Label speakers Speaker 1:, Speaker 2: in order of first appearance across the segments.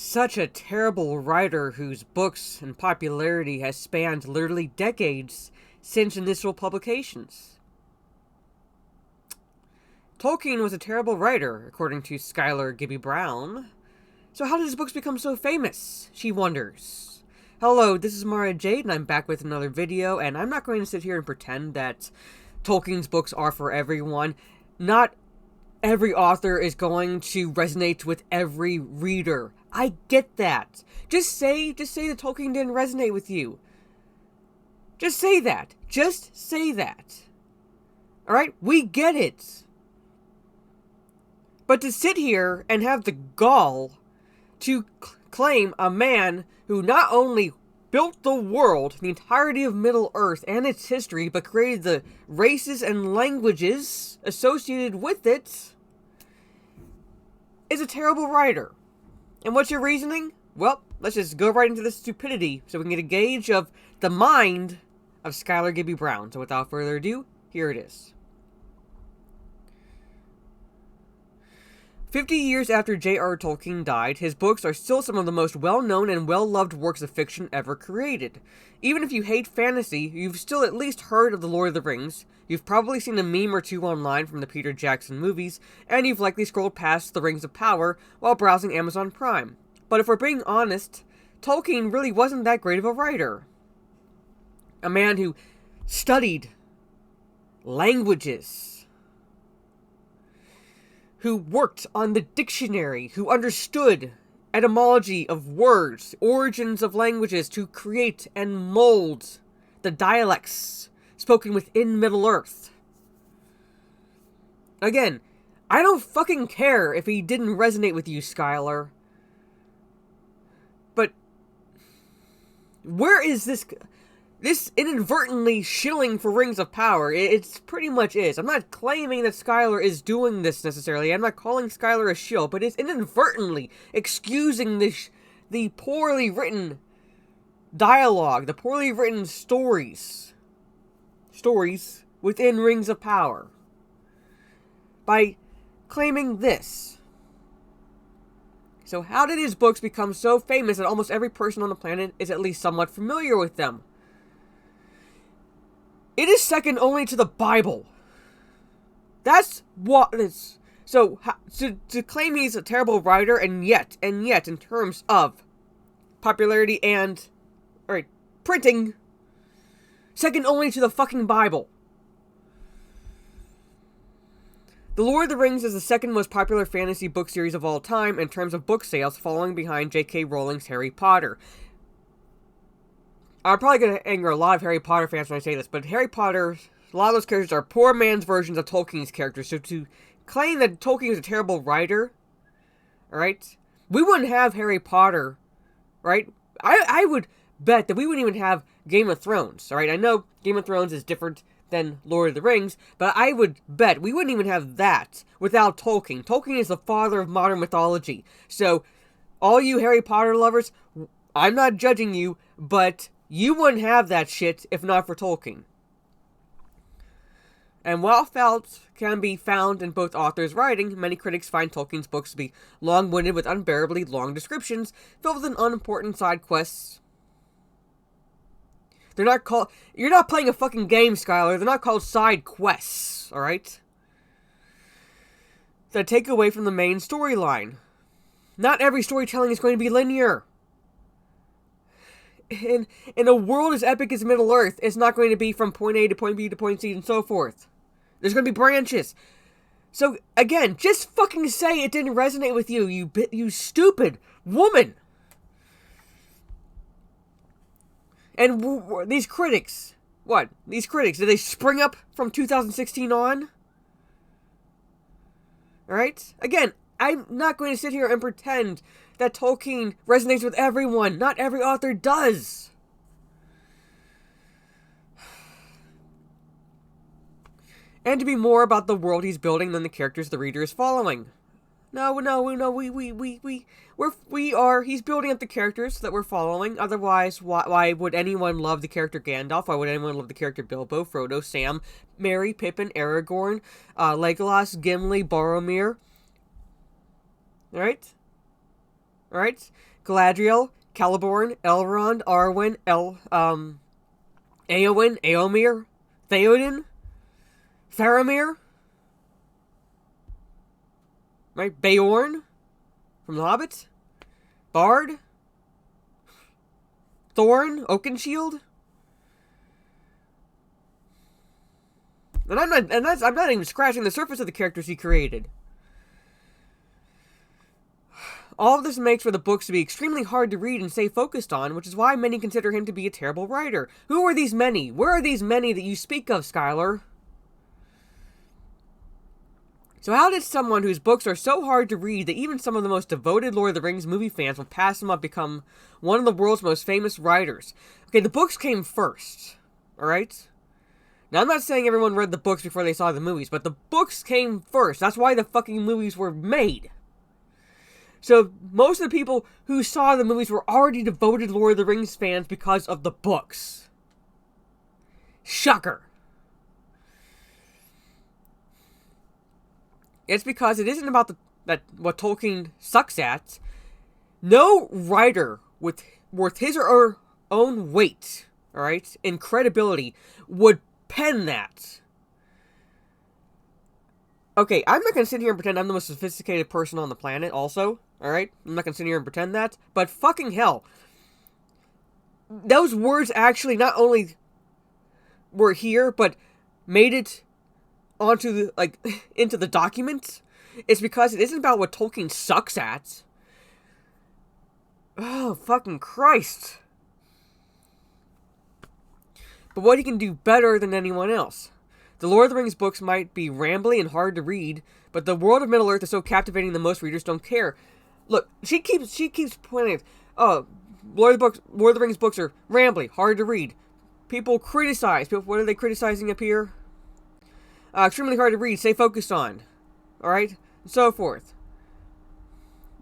Speaker 1: Such a terrible writer whose books and popularity has spanned literally decades since initial publications. Tolkien was a terrible writer, according to Skylar Gibby Brown. So how did his books become so famous? She wonders. Hello, this is Mara Jade, and I'm back with another video, and I'm not going to sit here and pretend that Tolkien's books are for everyone. Not every author is going to resonate with every reader. I get that. Just say that Tolkien didn't resonate with you. Just say that. Just say that. Alright? We get it. But to sit here and have the gall to claim a man who not only built the world, the entirety of Middle-earth and its history, but created the races and languages associated with it, is a terrible writer. And what's your reasoning? Well, let's just go right into the stupidity so we can get a gauge of the mind of Skylar Gibby Brown. So without further ado, here it is. 50 years after J.r.r. Tolkien died, his books are still some of the most well-known and well-loved works of fiction ever created. Even if you hate fantasy, you've still at least heard of The Lord of the Rings, you've probably seen a meme or two online from the Peter Jackson movies, and you've likely scrolled past The Rings of Power while browsing Amazon Prime. But if we're being honest, Tolkien really wasn't that great of a writer. A man who studied languages, who worked on the dictionary, who understood etymology of words, origins of languages to create and mold the dialects spoken within Middle-earth. Again, I don't fucking care if he didn't resonate with you, Skylar. But where is this inadvertently shilling for Rings of Power? It's pretty much is. I'm not claiming that Skylar is doing this necessarily. I'm not calling Skylar a shill, but it's inadvertently excusing the poorly written dialogue, the poorly written stories within Rings of Power by claiming this. So how did his books become so famous that almost every person on the planet is at least somewhat familiar with them? It is second only to the Bible. That's what it is. So, to claim he's a terrible writer, and yet, in terms of popularity and, printing, second only to the fucking Bible. The Lord of the Rings is the second most popular fantasy book series of all time in terms of book sales, following behind J.K. Rowling's Harry Potter. I'm probably going to anger a lot of Harry Potter fans when I say this, but Harry Potter, a lot of those characters are poor man's versions of Tolkien's characters. So to claim that Tolkien is a terrible writer, alright, we wouldn't have Harry Potter, right? I would bet that we wouldn't even have Game of Thrones, alright? I know Game of Thrones is different than Lord of the Rings, but I would bet we wouldn't even have that without Tolkien. Tolkien is the father of modern mythology. So, all you Harry Potter lovers, I'm not judging you, but you wouldn't have that shit if not for Tolkien. And while faults can be found in both authors' writing, many critics find Tolkien's books to be long-winded with unbearably long descriptions, filled with unimportant side quests. They're not called... You're not playing a fucking game, Skylar. They're not called side quests, alright? That take away from the main storyline. Not every storytelling is going to be linear. In a world as epic as Middle-earth, it's not going to be from point A to point B to point C and so forth. There's going to be branches. So, again, just fucking say it didn't resonate with you, you stupid woman. And these critics, what? These critics, did they spring up from 2016 on? Alright? Again, I'm not going to sit here and pretend that Tolkien resonates with everyone. Not every author does. And to be more about the world he's building than the characters the reader is following. No, he's building up the characters that we're following. Otherwise, why would anyone love the character Gandalf? Why would anyone love the character Bilbo, Frodo, Sam, Merry, Pippin, Aragorn, Legolas, Gimli, Boromir? Alright? Alright? Galadriel, Celeborn, Elrond, Arwen, Eowyn, Eomir, Theoden, Faramir, right? Beorn from The Hobbit, Bard, Thorin, Oakenshield. And I'm not even scratching the surface of the characters he created. All of this makes for the books to be extremely hard to read and stay focused on, which is why many consider him to be a terrible writer. Who are these many? Where are these many that you speak of, Skylar? So how did someone whose books are so hard to read that even some of the most devoted Lord of the Rings movie fans will pass him up become one of the world's most famous writers? Okay, the books came first, alright? Now, I'm not saying everyone read the books before they saw the movies, but the books came first. That's why the fucking movies were made. So, most of the people who saw the movies were already devoted Lord of the Rings fans because of the books. Shocker. It's because it isn't about what Tolkien sucks at. No writer worth his or her own weight, alright, in credibility, would pen that. Okay, I'm not gonna sit here and pretend I'm the most sophisticated person on the planet, also. Alright? I'm not gonna sit here and pretend that. But fucking hell. Those words actually not only were here, but made it onto the, into the document. It's because it isn't about what Tolkien sucks at. Oh, fucking Christ. But what he can do better than anyone else. The Lord of the Rings books might be rambly and hard to read, but the world of Middle-earth is so captivating that most readers don't care. Look, she keeps pointing at, oh, Lord of the Rings books are rambly, hard to read. People criticize. What are they criticizing up here? Extremely hard to read, stay focused on. Alright? And so forth.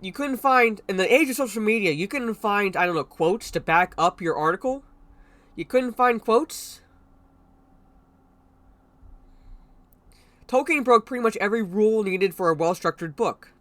Speaker 1: You couldn't find, in the age of social media, you couldn't find, I don't know, quotes to back up your article? You couldn't find quotes? Tolkien broke pretty much every rule needed for a well-structured book.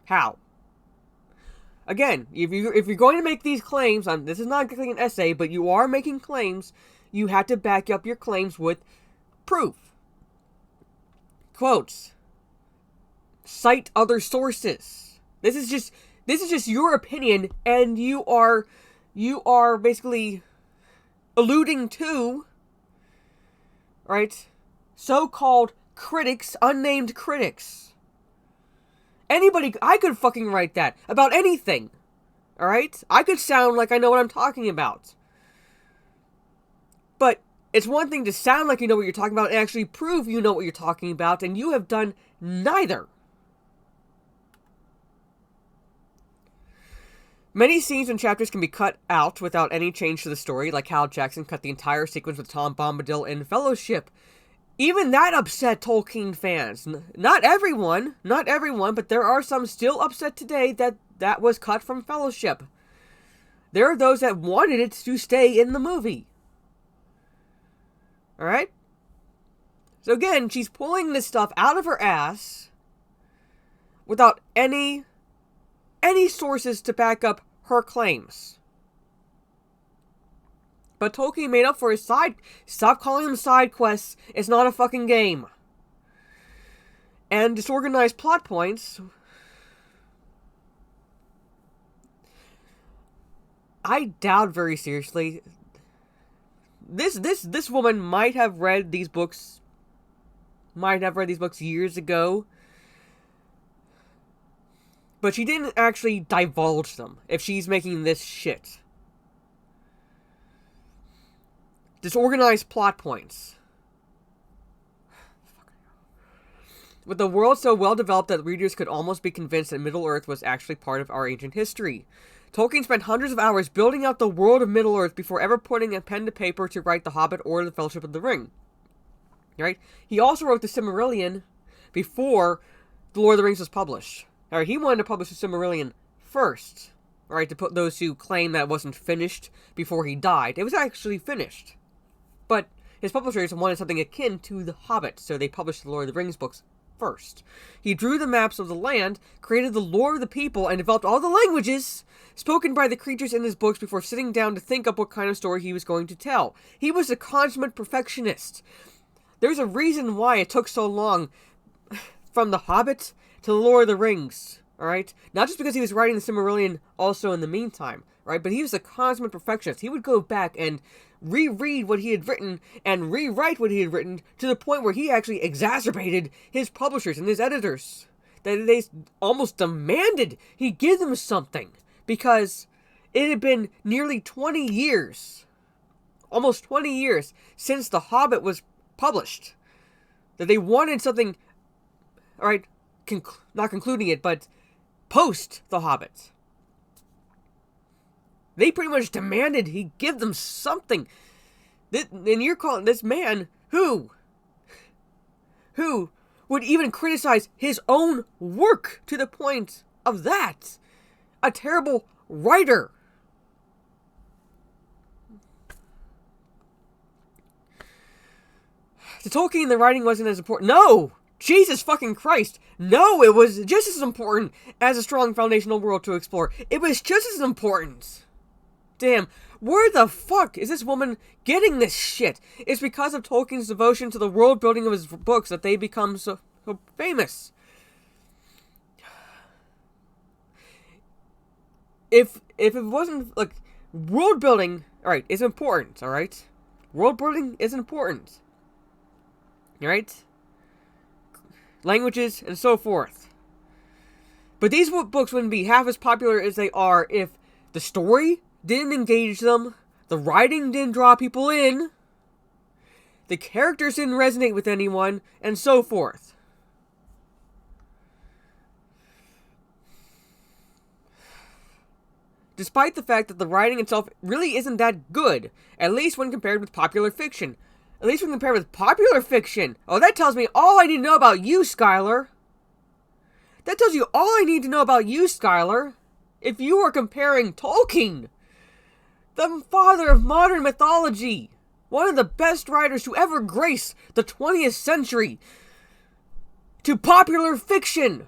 Speaker 1: How? Again, if you're going to make these claims, this is not exactly an essay, but you are making claims, you have to back up your claims with proof. Quotes. Cite other sources. This is just your opinion, and you are basically alluding to, right, so-called critics, unnamed critics. I could fucking write that about anything. Alright? I could sound like I know what I'm talking about. But it's one thing to sound like you know what you're talking about and actually prove you know what you're talking about, and you have done neither. Many scenes and chapters can be cut out without any change to the story, like how Jackson cut the entire sequence with Tom Bombadil in Fellowship. Even that upset Tolkien fans. Not everyone, but there are some still upset today that was cut from Fellowship. There are those that wanted it to stay in the movie. Alright? So again, she's pulling this stuff out of her ass without any sources to back up her claims. But Tolkien made up for his stop calling them side quests. It's not a fucking game. And disorganized plot points. I doubt very seriously. This woman might have read these books. Years ago. But she didn't actually divulge them. If she's making this shit. Disorganized plot points. With the world so well developed that readers could almost be convinced that Middle-earth was actually part of our ancient history. Tolkien spent hundreds of hours building out the world of Middle-earth before ever putting a pen to paper to write The Hobbit or The Fellowship of the Ring. Right? He also wrote the Silmarillion before The Lord of the Rings was published. Alright, he wanted to publish the Silmarillion first. Alright, to put those who claim that it wasn't finished before he died. It was actually finished. But his publishers wanted something akin to The Hobbit, so they published the Lord of the Rings books first. He drew the maps of the land, created the lore of the people, and developed all the languages spoken by the creatures in his books before sitting down to think up what kind of story he was going to tell. He was a consummate perfectionist. There's a reason why it took so long from The Hobbit to The Lord of the Rings, alright? Not just because he was writing the Silmarillion also in the meantime, right? But he was a consummate perfectionist. He would go back and reread what he had written and rewrite what he had written to the point where he actually exacerbated his publishers and his editors. They almost demanded he give them something because it had been nearly 20 years, almost 20 years since The Hobbit was published, that they wanted something, alright, not concluding it, but post The Hobbit. They pretty much demanded he give them something. And you're calling this man who would even criticize his own work to the point of that. A terrible writer. To Tolkien, the writing wasn't as important. No! Jesus fucking Christ! No, it was just as important as a strong foundational world to explore. It was just as important. Damn, where the fuck is this woman getting this shit? It's because of Tolkien's devotion to the world building of his books that they become so famous. If it wasn't, like, world building, alright, is important, alright? World building is important. Alright? Languages and so forth. But these books wouldn't be half as popular as they are if the story didn't engage them, the writing didn't draw people in, the characters didn't resonate with anyone, and so forth. Despite the fact that the writing itself really isn't that good, at least when compared with popular fiction. At least when compared with popular fiction. Oh, that tells me all I need to know about you, Skylar. That tells you all I need to know about you, Skylar. If you are comparing Tolkien, the father of modern mythology, one of the best writers to ever grace the 20th century, to popular fiction.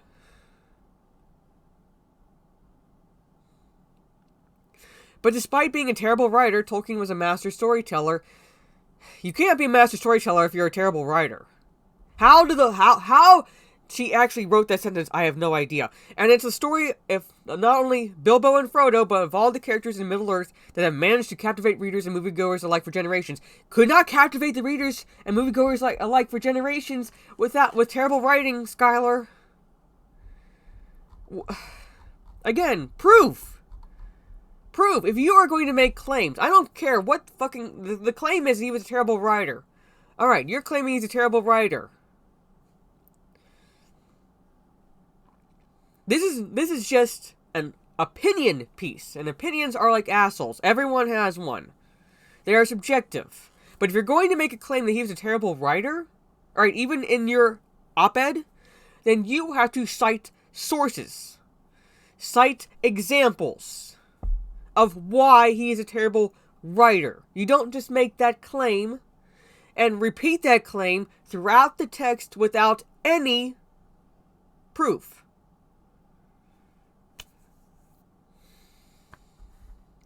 Speaker 1: But despite being a terrible writer, Tolkien was a master storyteller. You can't be a master storyteller if you're a terrible writer. How she actually wrote that sentence, I have no idea. And it's a story of not only Bilbo and Frodo, but of all the characters in Middle-earth that have managed to captivate readers and moviegoers alike for generations. Could not captivate the readers and moviegoers alike for generations with terrible writing, Skylar. Again, proof. If you are going to make claims, I don't care what fucking the claim is. He was a terrible writer. All right, you're claiming he's a terrible writer. This is just an opinion piece, and opinions are like assholes. Everyone has one. They are subjective. But if you're going to make a claim that he was a terrible writer, all right, even in your op-ed, then you have to cite sources, cite examples of why he is a terrible writer. You don't just make that claim and repeat that claim throughout the text without any proof.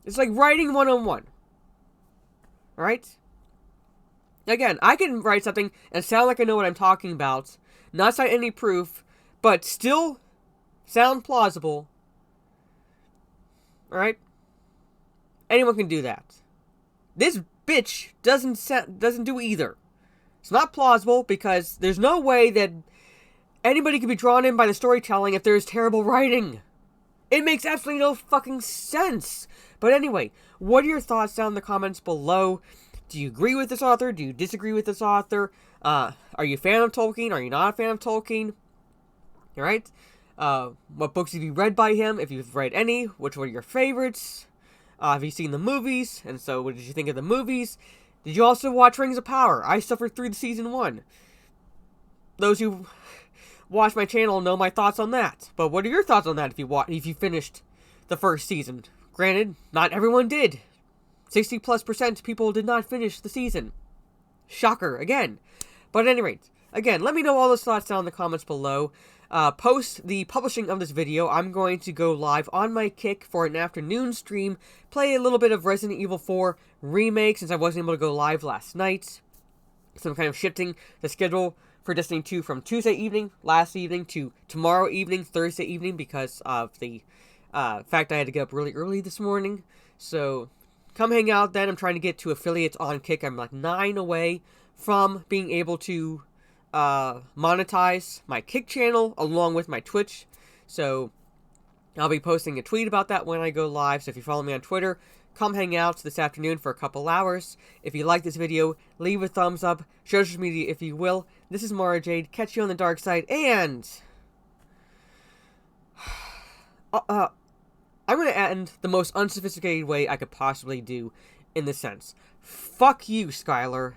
Speaker 1: It's like writing 101. Alright? Again, I can write something and sound like I know what I'm talking about, not cite any proof, but still sound plausible. Alright? Anyone can do that. This bitch doesn't do either. It's not plausible because there's no way that anybody can be drawn in by the storytelling if there's terrible writing. It makes absolutely no fucking sense. But anyway, what are your thoughts down in the comments below? Do you agree with this author? Do you disagree with this author? Are you a fan of Tolkien? Are you not a fan of Tolkien? Alright? What books have you read by him? If you've read any, which were your favorites? Have you seen the movies? And so, what did you think of the movies? Did you also watch Rings of Power? I suffered through the season 1. Those who watch my channel know my thoughts on that. But what are your thoughts on that if you finished the first season? Granted, not everyone did. 60+% people did not finish the season. Shocker, again. But at any rate, again, let me know all those thoughts down in the comments below. Post the publishing of this video, I'm going to go live on my Kick for an afternoon stream, play a little bit of Resident Evil 4 Remake since I wasn't able to go live last night. So I'm kind of shifting the schedule for Destiny 2 from Tuesday evening, last evening, to tomorrow evening, Thursday evening, because of the fact I had to get up really early this morning. So come hang out then. I'm trying to get to affiliates on Kick. I'm like 9 away from being able to monetize my Kick channel along with my Twitch. So I'll be posting a tweet about that when I go live. So if you follow me on Twitter, come hang out this afternoon for a couple hours. If you like this video, leave a thumbs up. Share social media if you will. This is Mara Jade. Catch you on the dark side. And I'm going to end the most unsophisticated way I could possibly do in this sense. Fuck you, Skylar.